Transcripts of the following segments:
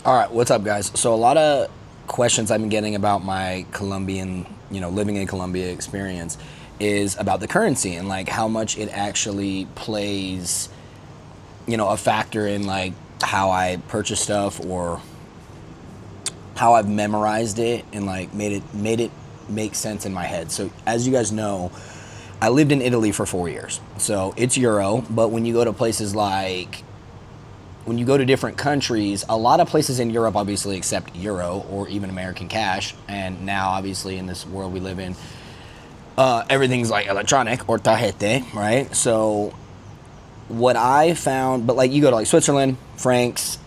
All right, what's up, guys? So a lot of questions I've been getting about my Colombian, living in Colombia experience is about the currency and like how much it actually plays, a factor in like how I purchase stuff or how I've memorized it and like made it make sense in my head. So as you guys know, I lived in Italy for 4 years. So it's euro, but when you go to places like when you go to different countries, a lot of places in Europe obviously accept euro or even American cash. And now, obviously, in this world we live in, everything's like electronic or tarjete, right? So, what I found, but like you go to like Switzerland, francs,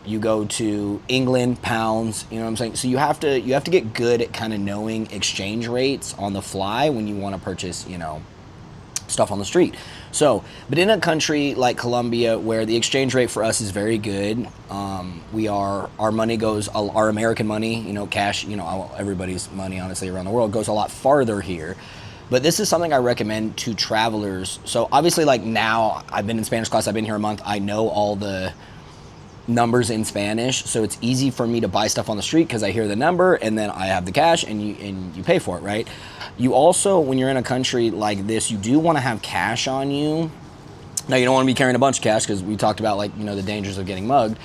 you go to England, pounds, you know what I'm saying? So you have to get good at kind of knowing exchange rates on the fly when you want to purchase, stuff on the street. So, but in a country like Colombia, where the exchange rate for us is very good, our money goes, our American money, cash, everybody's money, honestly, around the world goes a lot farther here. But this is something I recommend to travelers. So obviously, like now, I've been in Spanish class. I've been here a month. I know all the numbers in Spanish, so it's easy for me to buy stuff on the street because I hear the number and then I have the cash and you pay for it, right? You also, when you're in a country like this, you do want to have cash on you. Now, you don't want to be carrying a bunch of cash because we talked about like the dangers of getting mugged,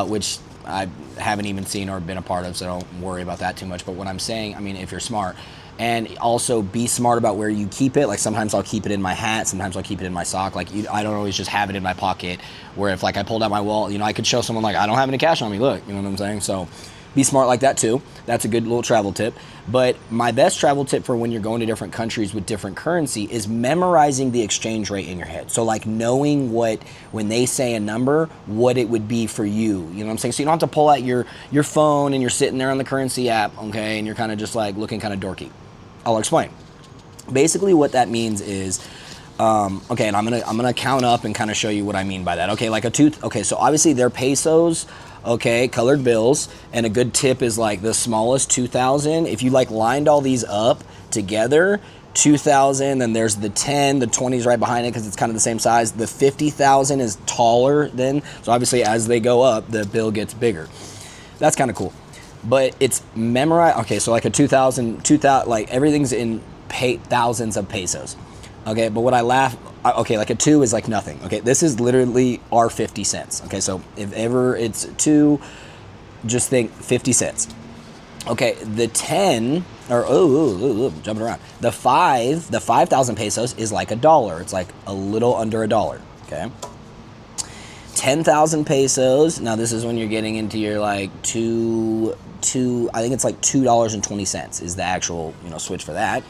which I haven't even seen or been a part of, so don't worry about that too much. But what I'm saying, I mean, if you're smart, and also be smart about where you keep it. Like sometimes I'll keep it in my hat, sometimes I'll keep it in my sock. Like I don't always just have it in my pocket. Where if like I pulled out my wallet, I could show someone like I don't have any cash on me. Look, you know what I'm saying? So be smart like that too. That's a good little travel tip. But my best travel tip for when you're going to different countries with different currency is memorizing the exchange rate in your head. So like knowing when they say a number, what it would be for you. You know what I'm saying? So you don't have to pull out your phone and you're sitting there on the currency app, okay, and you're kind of just like looking kind of dorky. I'll explain. Basically, what that means is, okay, and I'm gonna count up and kind of show you what I mean by that. Okay, like okay, so obviously they're pesos, okay, colored bills, and a good tip is like the smallest 2,000. If you like lined all these up together, 2,000, then there's the 10, the 20 is right behind it because it's kind of the same size. The 50,000 is taller than, so obviously as they go up, the bill gets bigger. That's kind of cool. But it's memorized. Okay, so like a 2,000, like everything's in thousands of pesos. Okay, but what I laugh, okay, like a 2 is like nothing. Okay, this is literally our 50 cents. Okay, so if ever it's 2, just think 50 cents. Okay, the 10, or jumping around. The 5,000 pesos is like $1. It's like a little under $1. Okay. 10,000 pesos. Now this is when you're getting into your like I think it's like $2.20 is the actual, switch for that.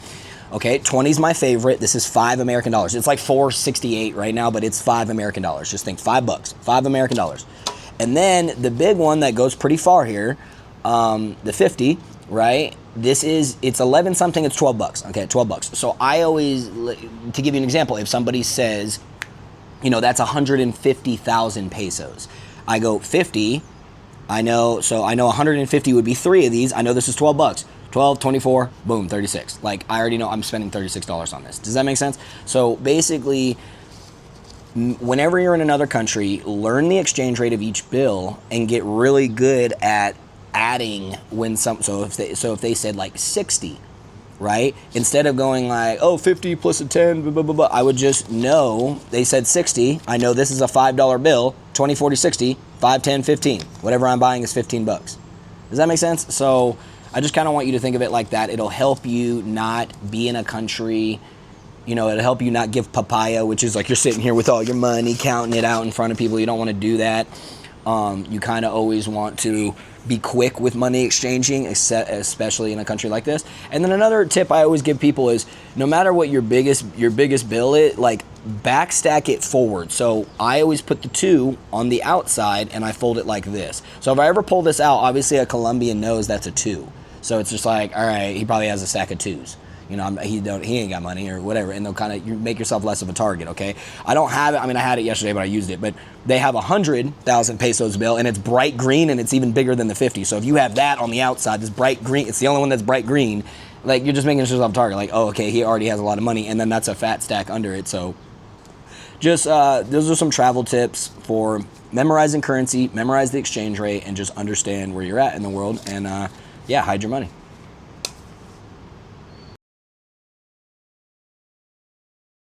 Okay, 20 is my favorite. This is $5 American. It's like $4.68 right now, but it's $5 American. Just think $5, $5 American. And then the big one that goes pretty far here, the 50, right? It's 11 something, it's $12. Okay, $12. So I always, to give you an example, if somebody says, that's 150,000 pesos. I go 50. I know 150 would be 3 of these. I know this is $12. 12, 24, boom, 36. Like I already know I'm spending $36 on this. Does that make sense? So basically, whenever you're in another country, learn the exchange rate of each bill and get really good at adding if they said like 60, right? Instead of going like, 50 plus a 10, blah, blah, blah, blah, I would just know they said 60. I know this is a $5 bill, 20, 40, 60, 5, 10, 15. Whatever I'm buying is $15. Does that make sense? So I just kind of want you to think of it like that. It'll help you not be in a country, it'll help you not give papaya, which is like you're sitting here with all your money, counting it out in front of people. You don't want to do that. You kind of always want to be quick with money exchanging, especially in a country like this. And then another tip I always give people is no matter what your biggest bill is, like backstack it forward. So I always put the 2 on the outside and I fold it like this. So if I ever pull this out, obviously a Colombian knows that's a 2. So it's just like, all right, he probably has a stack of 2s. He ain't got money or whatever, and they'll kind of, you make yourself less of a target, okay? I don't have it, I had it yesterday, but I used it, but they have 100,000 pesos bill, and it's bright green, and it's even bigger than the 50, so if you have that on the outside, this bright green, it's the only one that's bright green, like, you're just making yourself a target, like, oh, okay, he already has a lot of money, and then that's a fat stack under it, so just those are some travel tips for memorizing currency, memorize the exchange rate, and just understand where you're at in the world. And yeah, hide your money.